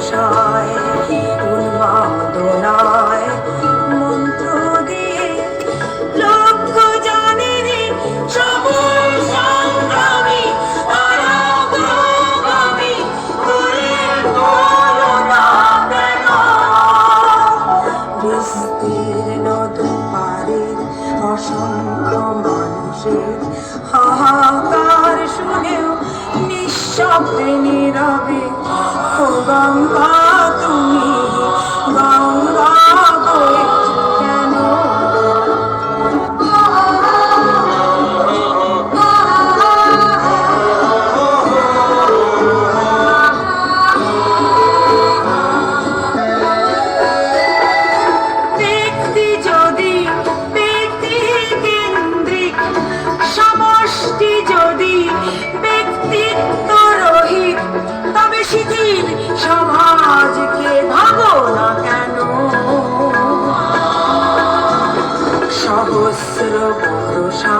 ভরসায় উন্মাদনায় মন্ত্র দিয়ে লক্ষ্য জানেন সবল সংগ্রামী আর অগ্রগামী করে তোলো না কেন বিস্তীর্ণ দুপারের অসংখ্য মানুষের হাহাকার শুনেও নিঃশব্দে নীরবে ও গঙ্গা তুমি গঙ্গা বয়ে কেন ব্যক্তি যদি ব্যক্তি কেন্দ্রিক সমষ্টি যদি ব্যক্তিত্ব রহিত তবে শিথিল সমাজকে ভাবো না কেন সহস্র ভরসা